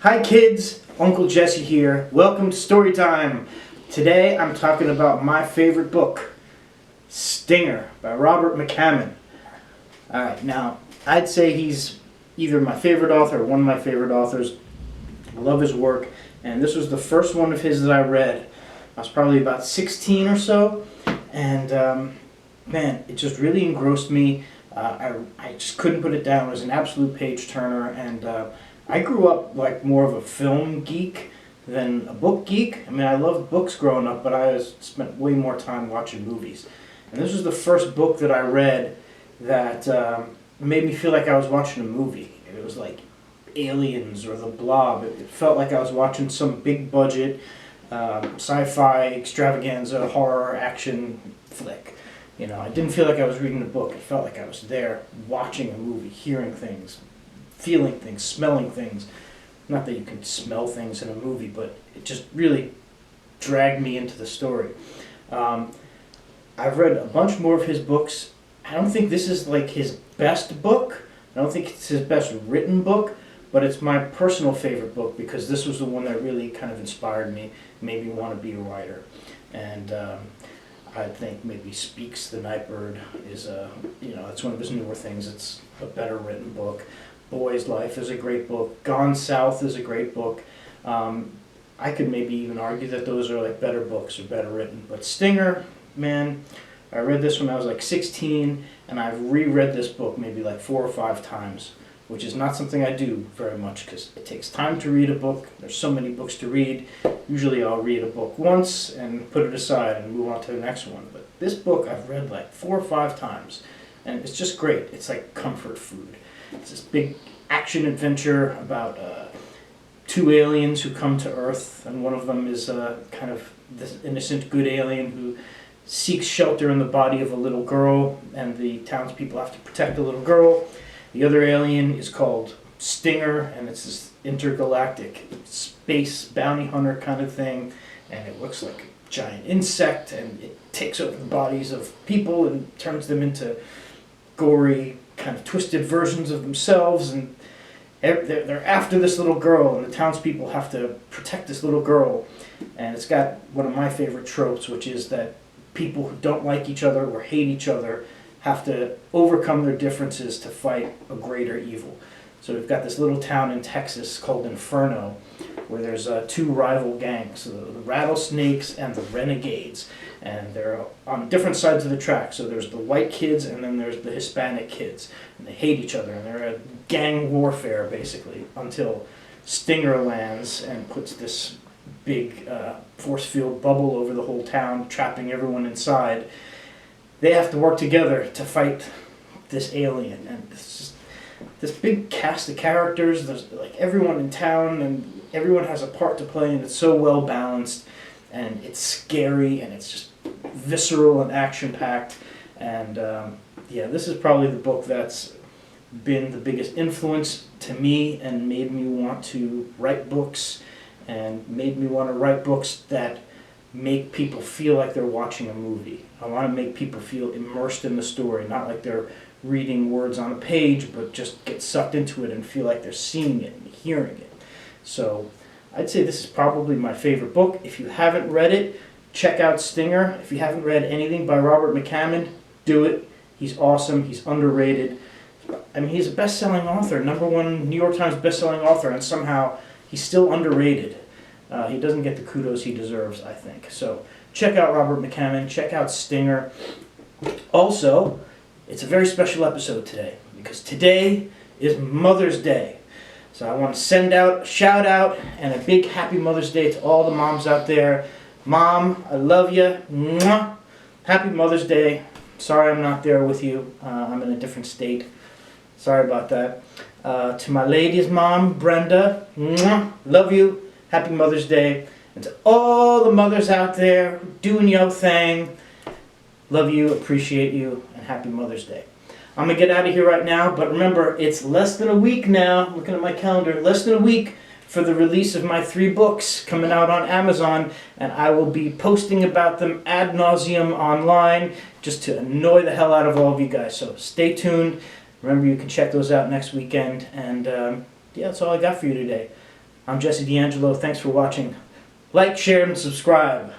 Hi kids, Uncle Jesse here. Welcome to Storytime. Today I'm talking about my favorite book, Stinger by Robert McCammon. Alright, now I'd say he's either my favorite author or one of my favorite authors. I love his work, and this was the first one of his that I read. I was probably about 16 or so, and man, it just really engrossed me. I just couldn't put it down. It was an absolute page turner, and I grew up like more of a film geek than a book geek. I mean, I loved books growing up, but I spent way more time watching movies. And this was the first book that I read that made me feel like I was watching a movie. It was like Aliens or The Blob. It felt like I was watching some big budget sci-fi extravaganza horror action flick. You know, I didn't feel like I was reading a book. It felt like I was there watching a movie, hearing things, feeling things, smelling things. Not that you can smell things in a movie, but it just really dragged me into the story. I've read a bunch more of his books. I don't think this is like his best book. I don't think it's his best written book, but it's my personal favorite book because this was the one that really kind of inspired me, made me want to be a writer. And I think maybe Speaks the Nightbird is it's one of his newer things. It's a better written book. Boy's Life is a great book. Gone South is a great book. I could maybe even argue that those are like better books or better written. But Stinger, man, I read this when I was like 16, and I've reread this book maybe like 4 or 5 times, which is not something I do very much because it takes time to read a book. There's so many books to read. Usually I'll read a book once and put it aside and move on to the next one. But this book I've read like 4 or 5 times, and it's just great. It's like comfort food. It's this big action adventure about 2 aliens who come to Earth, and one of them is kind of this innocent good alien who seeks shelter in the body of a little girl, and the townspeople have to protect the little girl. The other alien is called Stinger, and it's this intergalactic space bounty hunter kind of thing, and it looks like a giant insect, and it takes over the bodies of people and turns them into gory, kind of twisted versions of themselves, and they're after this little girl, and the townspeople have to protect this little girl. And it's got one of my favorite tropes, which is that people who don't like each other or hate each other have to overcome their differences to fight a greater evil. So we've got this little town in Texas called Inferno, where there's 2 rival gangs, the Rattlesnakes and the Renegades, and they're on different sides of the track. So there's the white kids and then there's the Hispanic kids, and they hate each other, and they're at gang warfare basically until Stinger lands and puts this big force field bubble over the whole town, trapping everyone inside. They have to work together to fight this alien, and it's just this big cast of characters. There's like everyone in town, and everyone has a part to play, and it's so well balanced, and it's scary, and it's just visceral and action packed. And yeah, this is probably the book that's been the biggest influence to me and made me want to write books, and made me want to write books that make people feel like they're watching a movie. I want to make people feel immersed in the story, not like they're reading words on a page, but just get sucked into it and feel like they're seeing it and hearing it. So I'd say this is probably my favorite book. If you haven't read it, check out Stinger. If you haven't read anything by Robert McCammon, do it. He's awesome. He's underrated. I mean, he's a best-selling author, #1 New York Times best-selling author, and somehow he's still underrated. He doesn't get the kudos he deserves, I think. So check out Robert McCammon. Check out Stinger. Also, it's a very special episode today because today is Mother's Day. So I want to send out a shout out and a big happy Mother's Day to all the moms out there. Mom, I love you. Mwah. Happy Mother's Day. Sorry I'm not there with you. I'm in a different state. Sorry about that. To my lady's mom, Brenda, mwah. Love you. Happy Mother's Day. And to all the mothers out there doing your thing, love you, appreciate you, and happy Mother's Day. I'm going to get out of here right now, but remember, it's less than a week now, looking at my calendar, less than a week for the release of my 3 books coming out on Amazon, and I will be posting about them ad nauseum online just to annoy the hell out of all of you guys. So stay tuned. Remember, you can check those out next weekend, and yeah, that's all I got for you today. I'm Jesse D'Angelo. Thanks for watching. Like, share, and subscribe.